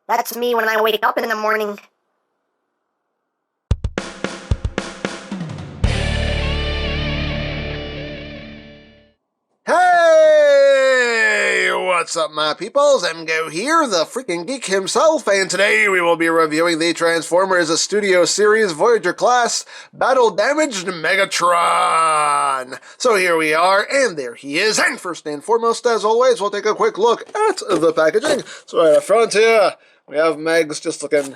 That's me when I wake up in the morning. Hey! What's up, my peoples? EmGo here, the freaking geek himself, and today we will be reviewing the Transformers Studio Series Voyager class Battle Damaged Megatron. So here we are, and there he is, and first and foremost, as always, we'll take a quick look at the packaging. So right up front here, we have Megs just looking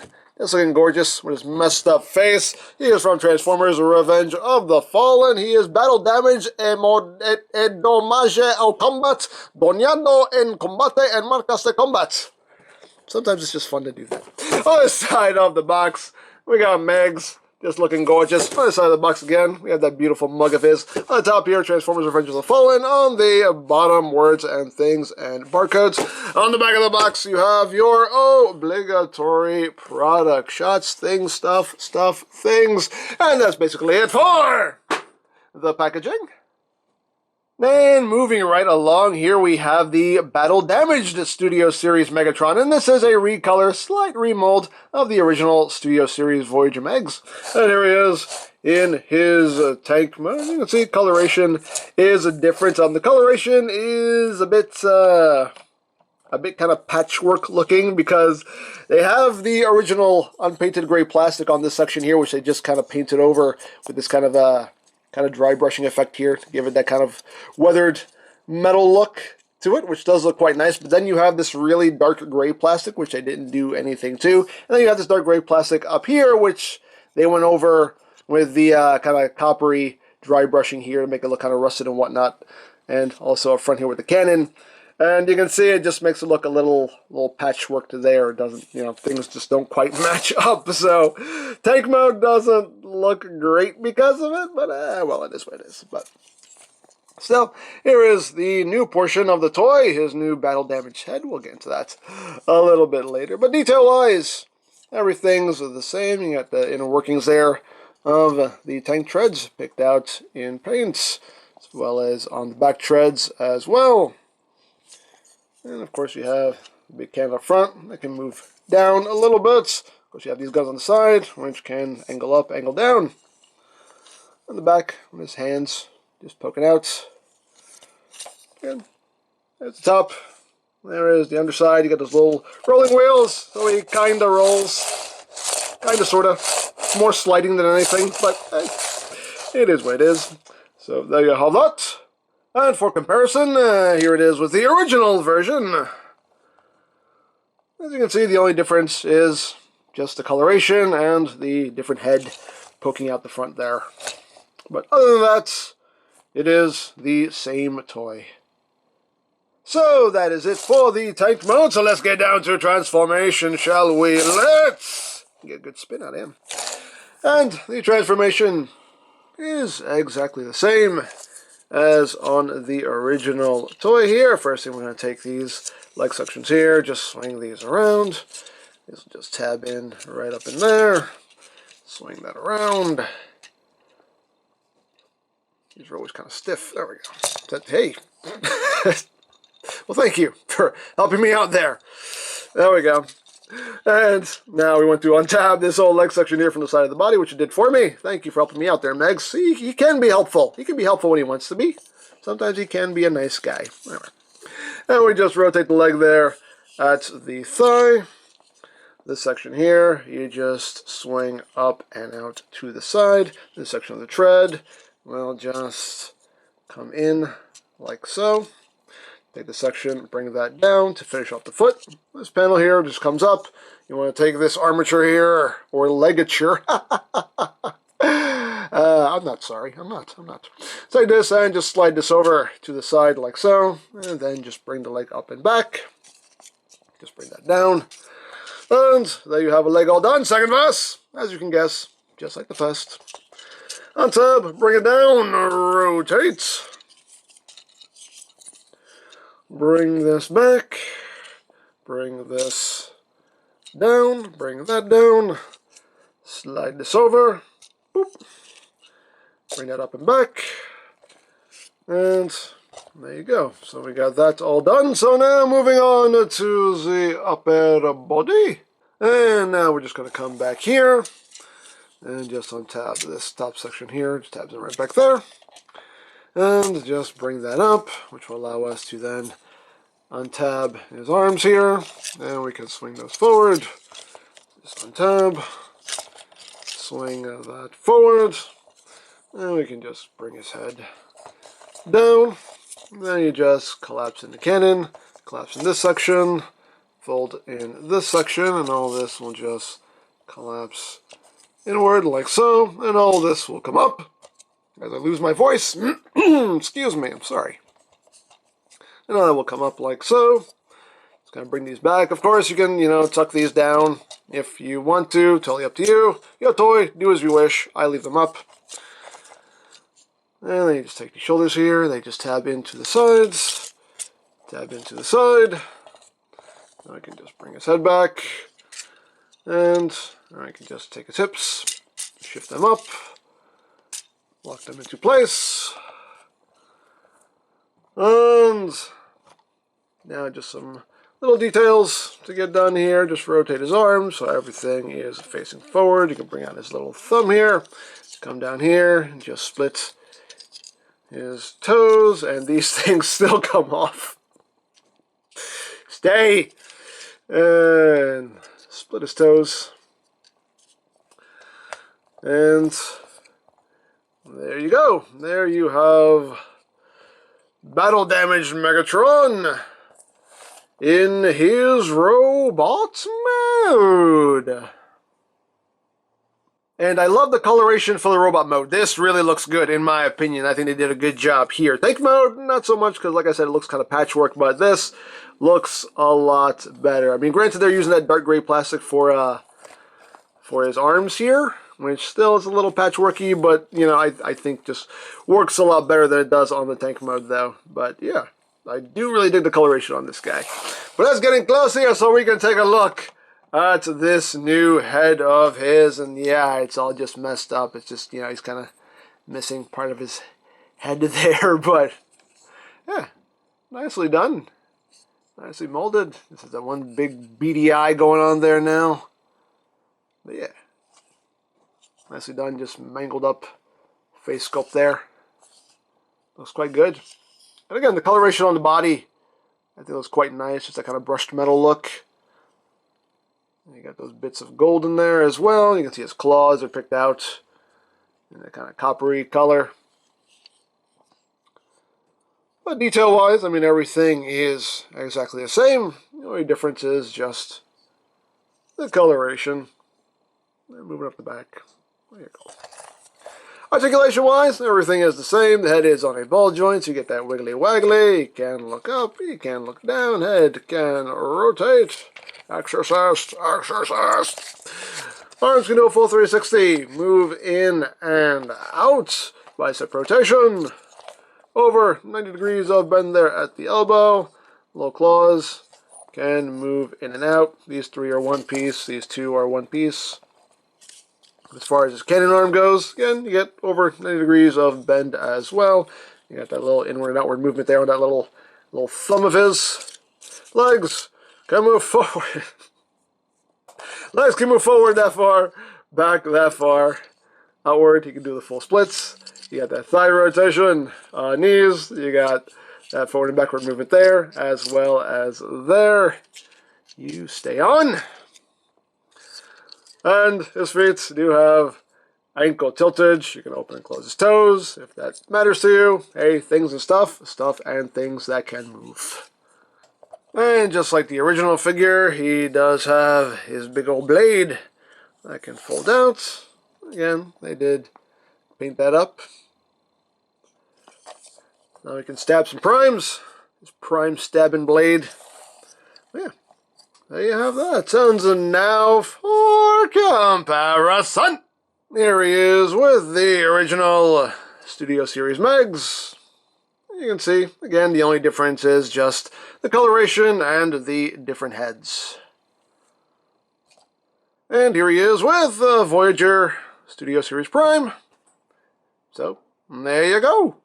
gorgeous with his messed up face. He is from Transformers Revenge of the Fallen. He is battle damage e domage al combat, dañado en combate en marcas de combat. Sometimes it's just fun to do that. On the side of the box, we got Megs, just looking gorgeous. On the side of the box again, we have that beautiful mug of his. On the top here, Transformers Revenge of the Fallen. On the bottom, words and things and barcodes. On the back of the box, you have your obligatory product shots, things, stuff, things. And that's basically it for the packaging. Then moving right along, here we have the Battle Damaged Studio Series Megatron, and this is a recolor, slight remold of the original Studio Series Voyager Megs. And here he is in his tank mode. You can see coloration is different. The coloration is a bit kind of patchwork looking because they have the original unpainted gray plastic on this section here, which they just kind of painted over with this kind of dry brushing effect here to give it that kind of weathered metal look to it, which does look quite nice. But then you have this really dark gray plastic, which they didn't do anything to. And then you have this dark gray plastic up here, which they went over with the kind of coppery dry brushing here to make it look kind of rusted and whatnot. And also up front here with the cannon. And you can see it just makes it look a little patchwork to there. It doesn't, things just don't quite match up. So tank mode doesn't look great because of it, but well, it is what it is. But still, here is the new portion of the toy, his new battle damage head. We'll get into that a little bit later. But detail-wise, everything's the same. You got the inner workings there of the tank treads picked out in paints, as well as on the back treads as well. And of course you have the big cannon up front that can move down a little bit. Of course you have these guns on the side, which can angle up, angle down. On the back, with his hands just poking out. And at the top, there is the underside. You got those little rolling wheels, so he kind of rolls. Kind of, sort of. More sliding than anything, but hey, it is what it is. So there you have that. And for comparison, here it is with the original version. As you can see, the only difference is just the coloration and the different head poking out the front there. But other than that, it is the same toy. So that is it for the tank mode. So let's get down to transformation, shall we? Let's get a good spin out of him. And the transformation is exactly the same as on the original toy here. First thing, we're going to take these leg sections here, just swing these around. This will just tab in right up in there. Swing that around. These are always kind of stiff. There we go. Hey. Well, thank you for helping me out there. There we go. And now we want to untab this old leg section here from the side of the body, which you did for me. Thank you for helping me out there, Megs. See, he can be helpful. He can be helpful when he wants to be. Sometimes he can be a nice guy. Anyway. And we just rotate the leg there at the thigh. This section here, you just swing up and out to the side. This section of the tread will just come in like so. Take the section, bring that down to finish off the foot. This panel here just comes up. You want to take this armature here, or ligature. I'm not sorry. I'm not. Take this and just slide this over to the side like so. And then just bring the leg up and back. Just bring that down. And there you have a leg all done. Second verse, as you can guess, just like the first. Untab, bring it down, rotate. Bring this back, bring this down, bring that down, slide this over, boop, bring that up and back, and there you go. So we got that all done. So now moving on to the upper body. And now we're just going to come back here and just untab this top section here. Just tabs it right back there. And just bring that up, which will allow us to then untab his arms here. And we can swing those forward. Just untab. Swing that forward. And we can just bring his head down. Then you just collapse in the cannon. Collapse in this section. Fold in this section. And all this will just collapse inward like so. And all this will come up. As I lose my voice. Excuse me, I'm sorry. And all that will come up like so. Just gonna bring these back. Of course, you can, tuck these down if you want to. Totally up to you. Your toy, do as you wish. I leave them up. And then you just take the shoulders here. They just tab into the sides. Tab into the side. Now I can just bring his head back. And I can just take his hips. Shift them up. Lock them into place. And now just some little details to get done here. Just rotate his arms so everything is facing forward. You can bring out his little thumb here. Come down here and just split his toes. And these things still come off. Stay. And split his toes. And there you go. There you have battle damaged Megatron in his robot mode. And I love the coloration for the robot mode. This really looks good, in my opinion. I think they did a good job here. Tank mode, not so much, because like I said, it looks kind of patchwork, but this looks a lot better. I mean, granted, they're using that dark gray plastic for his arms here, which still is a little patchworky, but, I think just works a lot better than it does on the tank mode, though. But, yeah, I do really dig the coloration on this guy. But let's get in close here so we can take a look at this new head of his. And, yeah, it's all just messed up. It's just, he's kind of missing part of his head there. But, yeah, nicely done. Nicely molded. This is that one big beady eye going on there now. But, yeah. Nicely done, just mangled up face sculpt there. Looks quite good. And again, the coloration on the body, I think looks quite nice. Just that kind of brushed metal look. And you got those bits of gold in there as well. You can see his claws are picked out in that kind of coppery color. But detail-wise, I mean, everything is exactly the same. The only difference is just the coloration. And moving up the back. There you go. Articulation-wise, everything is the same. The head is on a ball joint, so you get that wiggly-waggly. You can look up, you can look down. Head can rotate. Exercise, exercise. Arms can do a full 360. Move in and out. Bicep rotation. Over 90 degrees of bend there at the elbow. Little claws can move in and out. These three are one piece. These two are one piece. As far as his cannon arm goes, again, you get over 90 degrees of bend as well. You got that little inward and outward movement there on that little thumb of his. Legs can move forward. Legs can move forward that far, back that far, outward. You can do the full splits. You got that thigh rotation, knees. You got that forward and backward movement there, as well as there. You stay on. And his feet do have ankle tiltage. You can open and close his toes if that matters to you. Hey, things and stuff and things that can move. And just like the original figure, he does have his big old blade that can fold out. Again, they did paint that up. Now we can stab some primes. His prime stabbing blade. Yeah. There you have that. Sounds now for comparison. Here he is with the original Studio Series Megs. You can see, again, the only difference is just the coloration and the different heads. And here he is with the Voyager Studio Series Prime. So, there you go.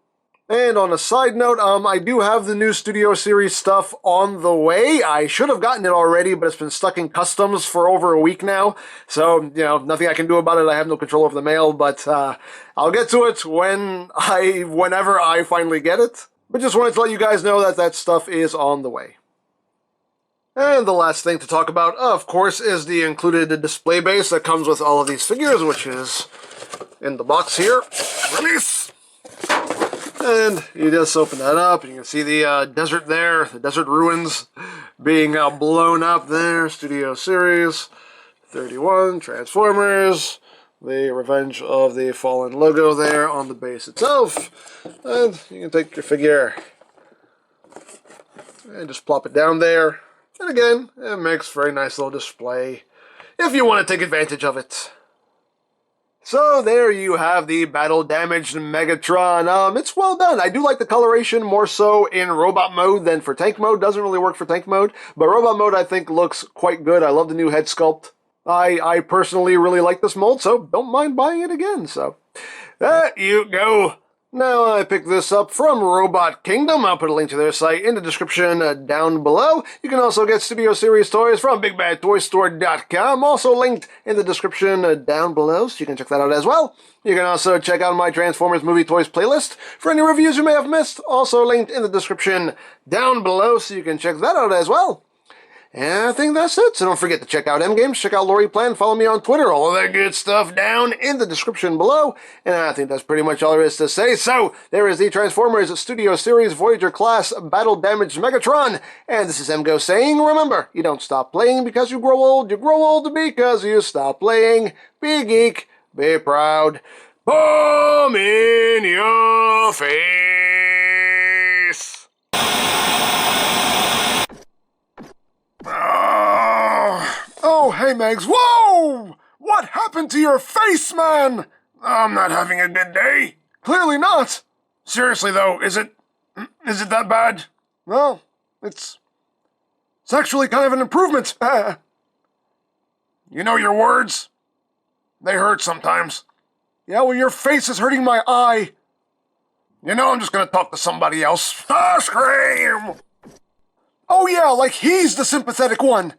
And on a side note, I do have the new Studio Series stuff on the way. I should have gotten it already, but it's been stuck in customs for over a week now. So, nothing I can do about it. I have no control over the mail, but I'll get to it whenever I finally get it. But just wanted to let you guys know that that stuff is on the way. And the last thing to talk about, of course, is the included display base that comes with all of these figures, which is in the box here. Release! And you just open that up, and you can see the desert there, the desert ruins being blown up there. Studio Series 31, Transformers, the Revenge of the Fallen logo there on the base itself. And you can take your figure and just plop it down there. And again, it makes a very nice little display if you want to take advantage of it. So there you have the battle-damaged Megatron. It's well done. I do like the coloration more so in robot mode than for tank mode. Doesn't really work for tank mode, but robot mode I think looks quite good. I love the new head sculpt. I personally really like this mold, so don't mind buying it again. So there you go. Now I picked this up from Robot Kingdom. I'll put a link to their site in the description down below. You can also get Studio Series toys from BigBadToyStore.com, also linked in the description down below, so you can check that out as well. You can also check out my Transformers Movie Toys playlist for any reviews you may have missed, also linked in the description down below, so you can check that out as well. And I think that's it, so don't forget to check out EmGo's, check out Lori Plan, follow me on Twitter, all of that good stuff down in the description below. And I think that's pretty much all there is to say. So, there is the Transformers Studio Series Voyager Class Battle Damaged Megatron. And this is EmGo saying, remember, you don't stop playing because you grow old because you stop playing. Be geek, be proud, bomb in your face. Oh, hey, Megs. Whoa! What happened to your face, man? I'm not having a good day. Clearly not. Seriously, though, is it that bad? Well, it's actually kind of an improvement. You know your words? They hurt sometimes. Yeah, well, your face is hurting my eye. I'm just gonna talk to somebody else. Ah, scream! Oh yeah, like he's the sympathetic one.